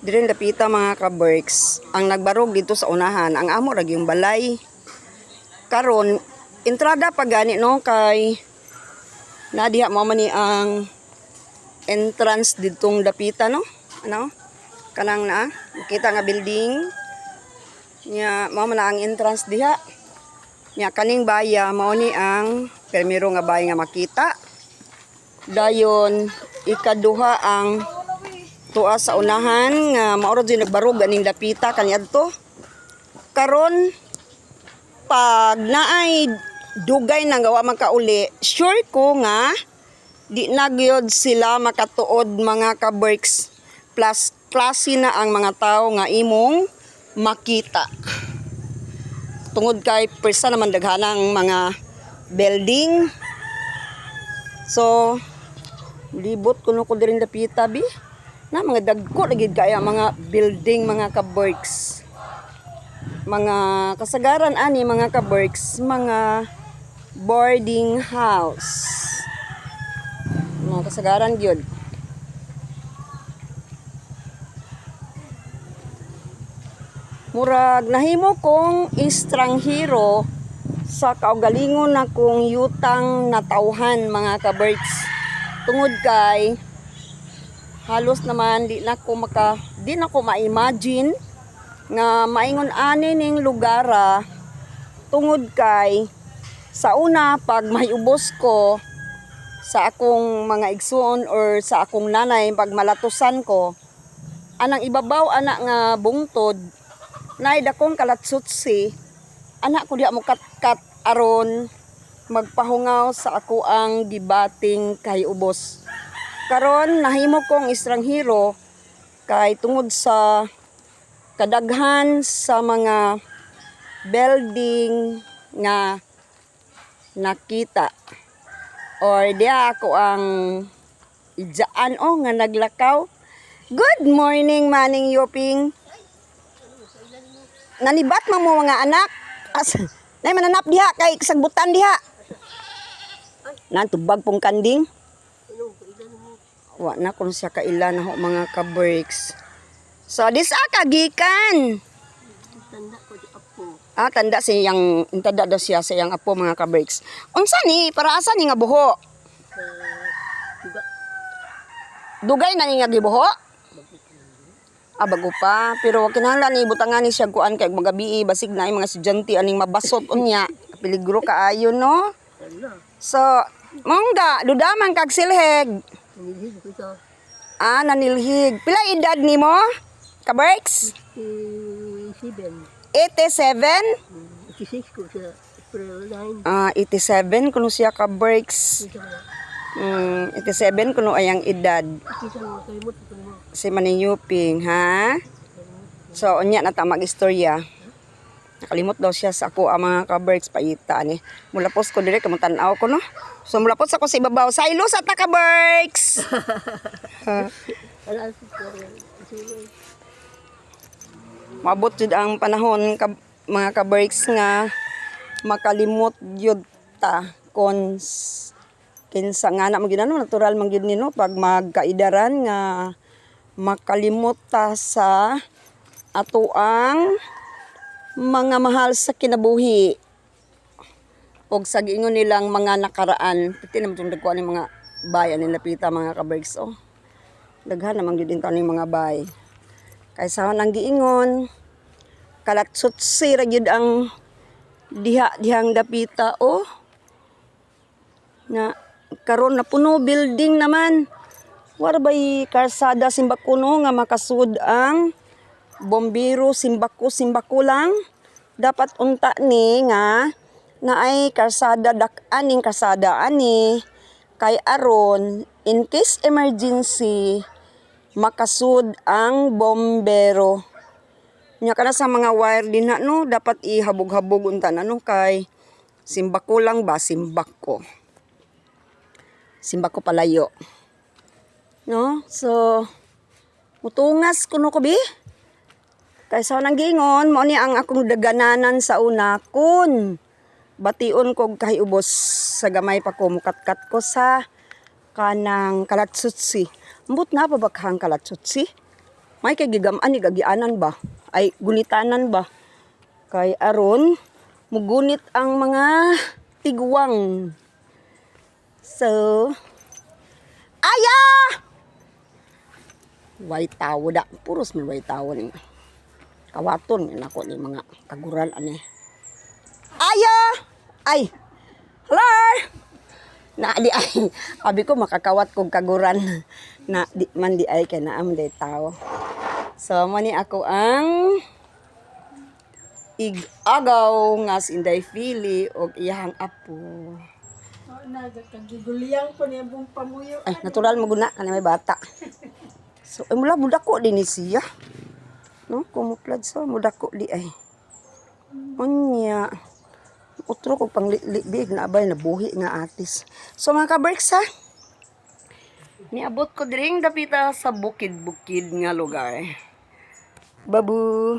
Dire dapita mga ka-berks. Ang nagbarog dito sa unahan, ang amo ra yung balay. Karon entrada pa gani no kay nadiha mo man ni ang entrance ditong dapita no. Ano? Kanang na kita nga building. Nya mao man ang entrance diha. Nya kaning baya mao ni ang permiro nga bay nga makita. Dayon ikaduha ang tuwa sa unahan nga maoro din nagbarog aning dapita kaniadto. Karon pag naay dugay nang gawa man kauli, sure ko nga di na gyud sila makatuod mga ka-berks. Plus klase na ang mga tao nga imong makita. Tungod kay persa naman daghanang mga building. So libot kuno ko diring dapita bi. Na mga dagko lagi kaya mga building mga ka-berks. Mga kasagaran ani mga ka-berks, mga boarding house. Mga kasagaran gyud. Murag nahimo kong estranghero sa kaugalingon na kong yutang natauhan mga ka-berks. Tungod kay halos naman di na ko ma-imagine nga maingon ani ning lugara tungod kay sa una pag mahiubos ko sa akong mga igsoon or sa akong nanay pag malatusan ko anang ibabaw anak nga bungtod nay dakong kalatsutsi anak ko diha mo kat aron magpahungaw sa ako ang gibating kahiubos. Karon nahimo kong estranghero kay tungod sa kadaghan sa mga building nga nakita or diya ako ang ijaan nga naglakaw. Good morning maning Yoping. Nanibat man mo mga anak. Nay mananap diha kay sagbutan diha. Nantubag pong kanding. Wa na kung siya kailan na mga ka-berks. So this kagikan. Tanda ko di apo. Tanda siyang tanda daw siya sa iyang apo mga ka-berks. Unsa ni para asa ni nga buho? Diba? Dugay na ni nga gibuho? Bago pa. Pero wag kinahanglan ni butangan ni siya kuan kay magabi basig na mga estudyante aning mabasot unya. Peligro kaayo no. So mongga dudaman kag silheg. Nanilhig ko ito. Nanilhig. Pila edad ni mo? Ka-berks? 87. 87? 86 ko sa April 9. 87 kuno siya ka-berks. Kita ko. 87 kuno ayang edad. Kita ko kalimot ko mo. Si Maniyuping, ha? So, unya na ta mag-istorya. Nakalimot daw siya sa ako ang mga ka-berks paita ni. Mulapos ko dire kamo tan-aw ko no. So mulapos ako sa ibabaw. Saylo sa ta ka-berks. Maabot jud ang panahon mga ka-berks nga makalimot jud ta kon kinsa nga na magino natural man gyud nino pag magkaidaran nga makalimot ta sa atoang mga mahal sa kinabuhi og sa giingon nilang mga nakaraan. Piti naman itong dagkuan ng mga bayan nila pita mga ka-berks. Daghan naman yun din ito ng mga bay. Kaysa nang giingon, kalatsutsi ra gyud ang dihang dapita. Na karon na puno building naman. War bay karsada simbakuno nga makasud ang bombero simbako lang. Dapat unta ni nga naay karsada dak-aning karsada ani kay aron in case emergency makasud ang bombero. Nya kana sa mga wire din na no dapat ihabog-habog unta na no kay simbako lang ba simbako palayo. No? So mutungas kuno ko bi. Kaysa nang gingon mo ni ang akong dagananan sa una kun bation kog kahiubos sa gamay pa ko mukatkat ko sa kanang kalatsutsi. Ambot na pa baghang kalatsutsi? may kay gigamaan ni gagianan ba? Ay gunitanan ba? Kay aron mugunit ang mga tigwang. So, aya! Way tawo da. Puros man way tawo ni. Kawaton ni nako ni mga kaguran ani. Aya! Ay! Hello! Na di ay. Abi ko makakawat kog kaguran. Na di man di ay kay naam day tao. So, mo ni ako ang ig-agaw nga si Inday Fili og iyahang apo. Nagkagiguliyang ko niya buong pamuyo. Ay, natural mo guna kanang may bata. So, ay mula budako din ni siya. No, kumuplad so mudako di ay. Unya. Utro ko pang libig na abay na buhi nga atis. So mga ka-Berks ha. Niabot ko diring dapita sa bukid-bukid nga lugar. Babu.